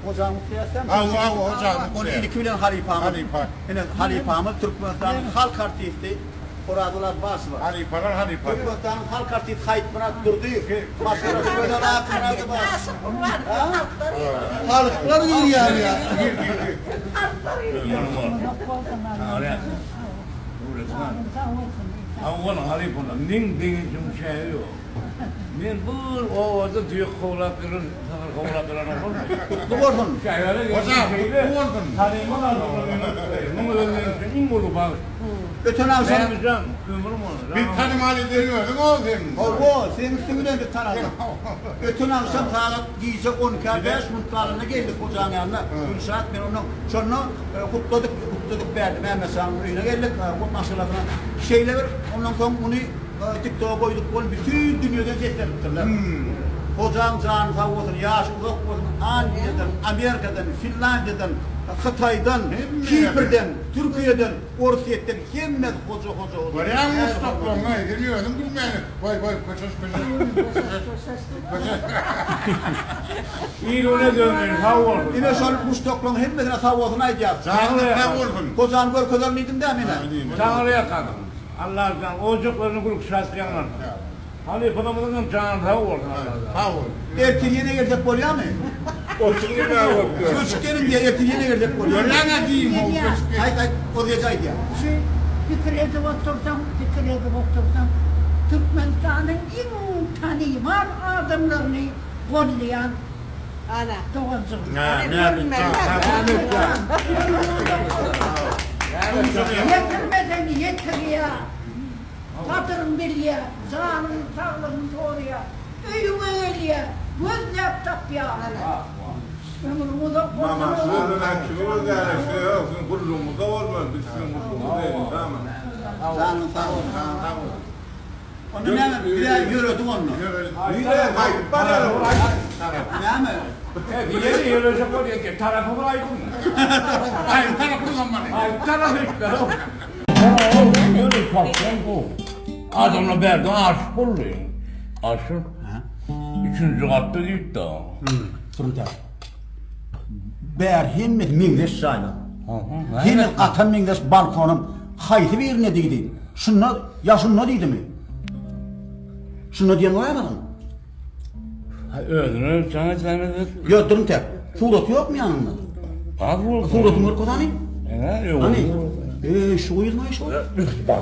hocam kıyasam. Hocam. Onu ilki bilen halifamız. Halifa. Yani halifamız Türkmenistan'ın halk artisti. Oradılar bası var. Halifa. Türkmenistan'ın halk artisti kayıt bana durdu. Maskara şöyle rahatladı var. Halklar değil yani ya. Avval halifana ning dingin cumşayo. Men bur ovada diyor kovlakların oldu. Doğurdun. Hocam, doğurdun. Tanıyman adamların. Bunu öğrenirsin in bulu bak. Ötün akşam. Beğeneceğim. Ömrüm onu. Bir tane mali deniyordun oğlum. O senin üstünden bir tane adam. Ötün akşam saat giyecek 12 5 mutlarına geldik hocam yanına. Gülşat ben onu sonra kutladık verdim. Mehmet Sağ'ın önüne geldik. Bu masalarına şeyler ondan sonra bunu TikTok'a koyduk. Onu bütün dünyadan sesler tuttular. Hocam canı sağ olsun, yaş uzak olsun. Ankara'dan, Amerika'dan, Finlandiya'dan, Xitay'dan, Kipr'den, Türkiye'den, Orsiye'den hemmet hoca oldu. Varyan Mustafa'nın deniyordum bilmeyelim. Vay koçoş. İyi öyle dönmeyin. Havol. Yine şöyle Mustafa'nın hemmetine sağ olsun ayacağız. Sağ olsun. Hocam gör kadar mıydım değil mi? Tanrı'ya kadın. Allah'tan ocaklarını kurup şaşlayanlar. Halifanımızın canı sağ olsun Allah'tan. Sağ ol. Erteliğine gelecek oluyor mu? Çocukların diye erteliğine gelecek oluyor. Varyan diyeyim o. Hay oraya kaydı ya. Fikir edip otursam Türkmenistan'ın en tanıyan adamlarını kollayan Doğancım. Yetirmeden yetir ya. Patırın bil ya. Canın sağlığın doğru ya. Öyüm öyle ya. Göz yaptap ya. Ömrüm uzak olsun. Mama sığırına çıkıyor da şey olsun, kurduğumuzda olmaz, biz sizin kurduğumuzda değiliz, tamam mı? Canın sağ olsun. Onu ne mi? Bir daha yürüdüm onu. Ne mi? Yeni yürüyecek oraya ki tarafı var aykın. Hayır, tarafını zamanı. Ay tarafı işte. Yürü kaptan bu. Adamla berden aşık oluyor. Aşık. Üçüncü katta değil de. Durun da. Ber himmet mingleş sayla. Himmet atan mingleş balkonum hayti bir ne dedi. Şunna yaşın ne dedi mi? Şunna diyen var mı? Öldürür sana zanneder. Yok durun tek. Surat yok mu yanında? Bak bu. Suratın var kodani? Yok. Hani? Şu yılma iş o.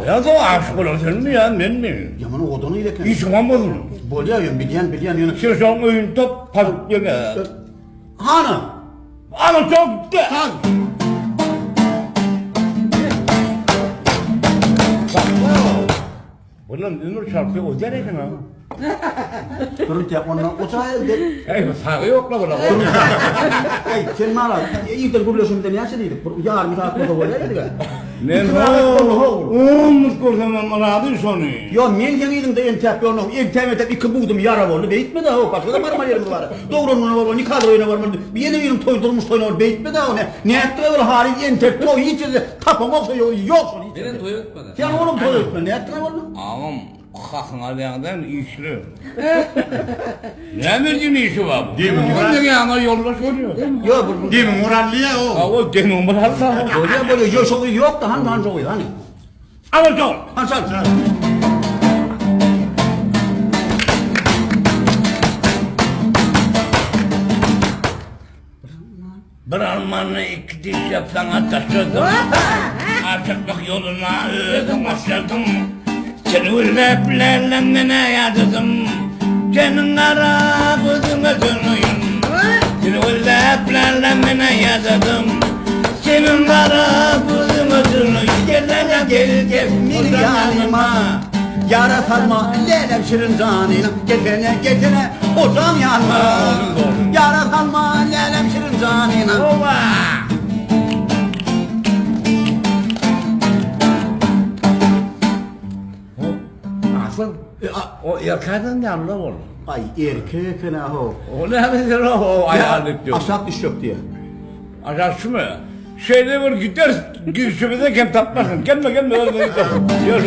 Ya da aşık olursun mu ya ben mi? Yaman odunu ile Hiç olmadım. Bolya bilyen yani. Şu son oyun top palık yeme. Hanım. Ama çok da. Bunun ünlü şarkı o derece mi? Durun tek ondan ocağı elde. Ey sağı yok la buna. Ey sen mara. İyi de gurluyorsun da niye değil? Yarın bir saat moda bolya dedi. Ne o? Muskul zaman aradı sonu. Yo men yengiydim de entek onu entek iki buldum yara oldu beyitme de o başka da var yerim var. Doğrunun var ni kadar oyuna var. Bir yeni yerim toydurmuş toyunu beyitme de o ne etti öyle hali entek toy hiç tapam olsa yok. Benim toy etmedi. Sen oğlum toy etme ne etti oğlum? Ağam kalkın alyandan işli. Ne bildiğin işi var bu? Demin Ben de yana yoldaş oluyor. Yo bu Demin moralliye o. O demin mutlaka. bolya böyle yoşoğu yok da han çoğu hani. Ama çok. Hasan. Bir almanı iki diş yapsana taşıdım. Artıklık yoluna ödüm başladım. Seni ülleplerle yadıdım. Senin kara gözüne dönüyüm. Seni ülleplerle yadıdım. Senin kara gözüne dönüyüm. Gel Bir yanıma yara sarma lelem şirin canına getene hocam yanma yara sarma lelem şirin canına Ova! Asıl o erkeğin yanında olur. ay erkek ne o O ne bilir o ayarlık diyor. aşağı iş yok diye Aşağı şu mu? Şeyde bir gider, girişimde kim tatmasın. Gelme öyle gider. Yok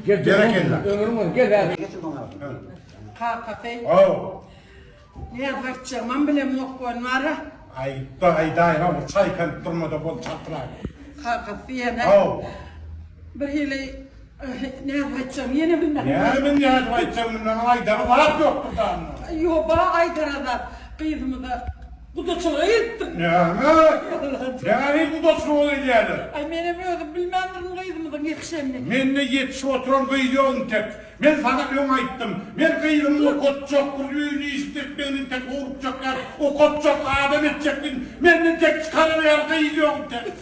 Gel Gel. Ömrüm gel. Geçin ona. Hakikaten. Oh. Ne yapacağım? Ben bilem yok var mı? Ay ha bu çay kan durmadı bol çatlar. Hakikaten. Oh. Bir hele ne yapacağım? Yine bilmem. Ya ben ya vayacağım ay da var yok buradan. Yo bana Aydara'da kıyımı da bu da çok ayıttın. Ya ne bu da soğuk yani. Ay benim öyle bilmem kıyımı da yetişemdim. Men ne yetişip oturan kıyıyorum tek. Ben sana yon ayttım. Ben kıydım o kotçok ürünü istip beni tek uğurcaklar. O kotçok adam edecektin. Benden tek çıkarıver kıyıyorum tek.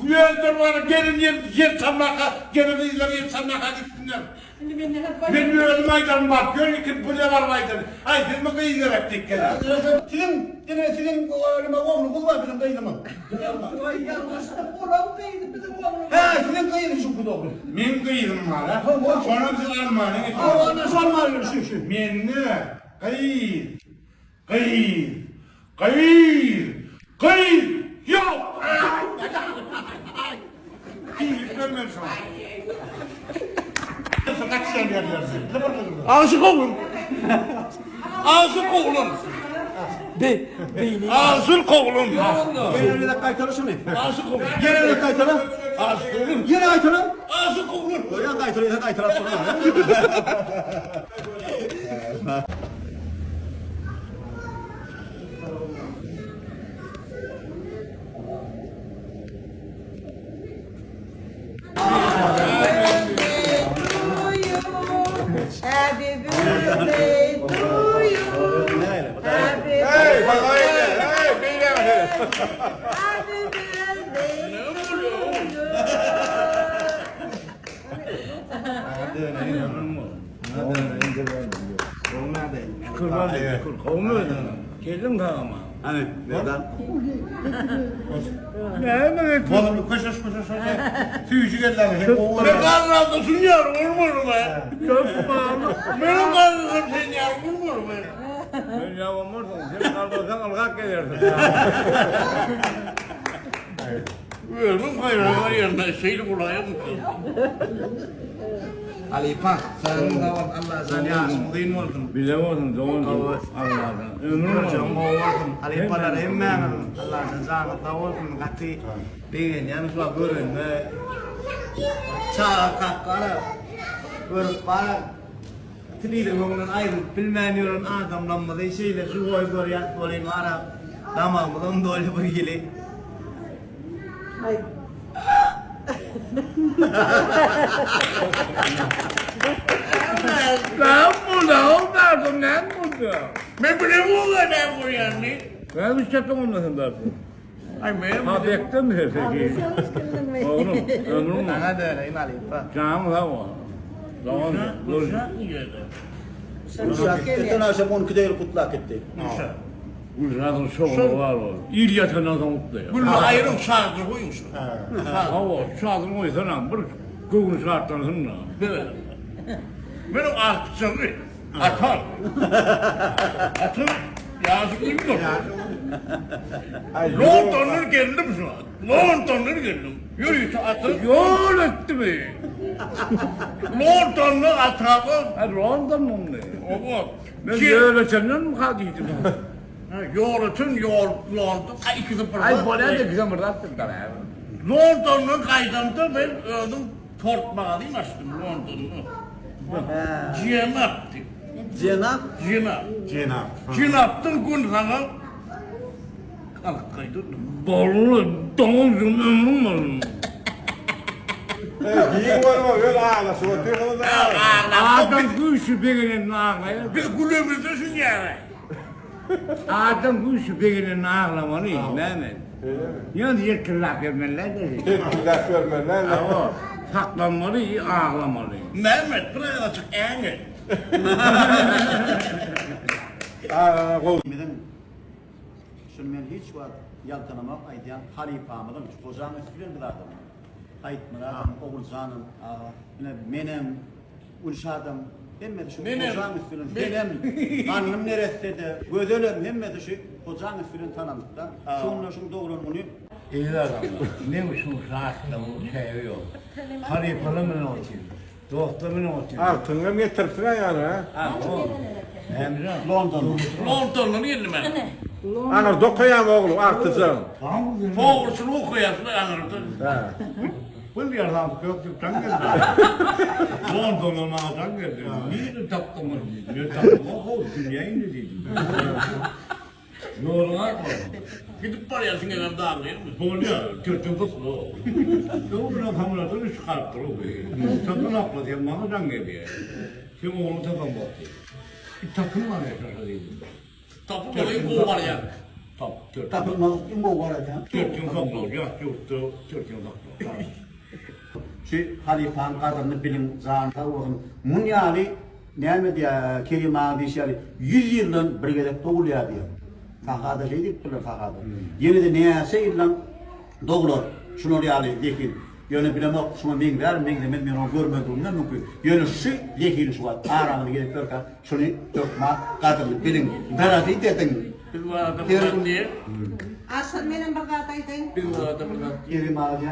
Kuyuyordur var gelin yer çamlaka. Gelin kıyılar yer çamlaka gitsinler. Şimdi ben ne yapayım? Ben öyle maydan var. Gör ki bu ne var maydan. Ay ben mi kıyılar ettik gene. Senin oğluma oğlunu bul var benim kıyımı. Ay yanlışlıkla buram kıydı bizim oğlum. He senin kıyını şu kudu olur. Men kıydım var ha. Sonra biz almanı Aa ne sorma öyle şu. Men ne? Kıyır. Yok. Kıyır görmem sana. Kaç sen yerlersin? Aşık olun. Aşık olun. Aşık olun. Ben öyle de kaytarı şunu. Aşık olun. Yine öyle kaytarı. Aşık olun. Yine kaytarı. Aşık olun. Öyle kaytarı yine kaytarı sonra. Happy birthday to you. Happy Hey, bak öyle. Hey, bir yana. Happy birthday to you. Kurban değil. Kovmuyor da. Geldim kağıma. Hani neden? Ne mi? Oğlum koşuş. Tüyücü geldiler. Hep oğlan. Ne karnındasın yar vurmuyor be. Çok pahalı. Benim karnımda sen yar vurmuyor be. Ben yavam varsan senin karnından algak gelirdim. Vermem hayranlar yerine şeyli buraya mutlu. Ali Pak, sen de Allah seni asmudin olsun. Bilemedim doğru. Allah'tan. Ömrüm Hocam var. olsun. Ali Pak'lar hemen Allah sen sana olsun. Kati pengen yang suka görün ve çağakaklara görüp bana Tiliyle bunun ayrı bilmeyen adamlanmadığı şeyle şu boy gör yat böyle mara tamamından dolayı bu gili. Ben burada olmadım ben burada. Ben bile bu kadar bu yani. Ben bir çatım olmasın dersin. Ay benim ha bektim mi peki? Oğlum ömrüm var. Bana da öyle inali. Canım da var. Zaman Uşak Uşak etten akşam 12'de kutlak etti. Uşak'ın şoğlu var o. İlyas'ın adam mutlu ya. Bunun ayrı uşağı koymuş. Hava Uşak'ın o yüzden bir kıvın şarttan sonra. Benim artışım atar. Atın yazık bilmiyorum. London'dan geldim şu an. London'dan geldim. Yürü şu atın. Yol etti mi? London'dan atabı. Ha London mu ne? O bu. Ben böyle senden mi kadıydım? Yolutun yol London. Ay ikisi Ay burada. bana da güzel bıraktım da ya. London'dan kaydımda ben öldüm. Portmağalayım açtım London'u. Cenap'tı. Cenap Cenap. Cenap'tın gün sana kalkaydı. Borlu, domuzum ömrüm var. Giyin var mı? Öyle ağlasın. Oturuyor da Adam kuşu birinin ağlaya. biz gülümüzdesin yani. Adam kuşu birinin ağlamanı Mehmet. Yani yetkililer vermeler de. Tepkiler vermeler. Ama saklanmalı, ağlamalı. Mehmet buraya da çık enge. Bizim şunu men hiç var yaltanamak aydiyan halifamıdım kozan üstülen bilardım. Aytmılardım oğulcanım yine menem ulşadım hemme şu Menem. kozan üstülen benim karnım neresidir gözölüm hemme şu kozan üstülen tanıdıktan sonra şu doğrun bunu İyi adamlar. Ne şu saatte bu şey yok. Harifalı mı ne olsun? Doktor mu ne olsun? Altını getirsin yani ha. Ha o. London. London'dan geldim ben. Ana dokuyam oğlum artısın. Foğursunu okuyasın anırdı. Ha. Bu bir adam köktükten geldi. London'dan ağdan geldi. Niye taptım? Niye taptım? O dünyayı ne dedim? Yoluna atma. Gidip var ya sinirden dağılıyor mu? Doğru ya, Türk'ün kutlu. Doğru kameradan üç kalptır o be. Takın akla diye bana can geliyor. Şimdi onu takan baktı. Bir takım var ya şaşırıyordum. Tapı olayım bu var ya. Tap, Tapılmazlık kim bu var ya? Türk'ün kaplı, ya Türk'ün kaplı. Şu halifan kadını bilim zahanda olsun. Munyali ne diye Kerim abi şey 100 yıldan birlikte doğuluyor diyor. Fakada şey deyip durur fakada. Yine de neyse yıldan doğulur. Şunu riyali dekin. Yönü bilemek şuna men ver, men de men onu görmediğimden mümkün. Yönü şu dekin şu var. Aramını gelip görken şunu dökma kadını bilim. Beratı dedin. Bir var adamın diye. Asal benim bakataydım. Bir var adamın. Kerim abi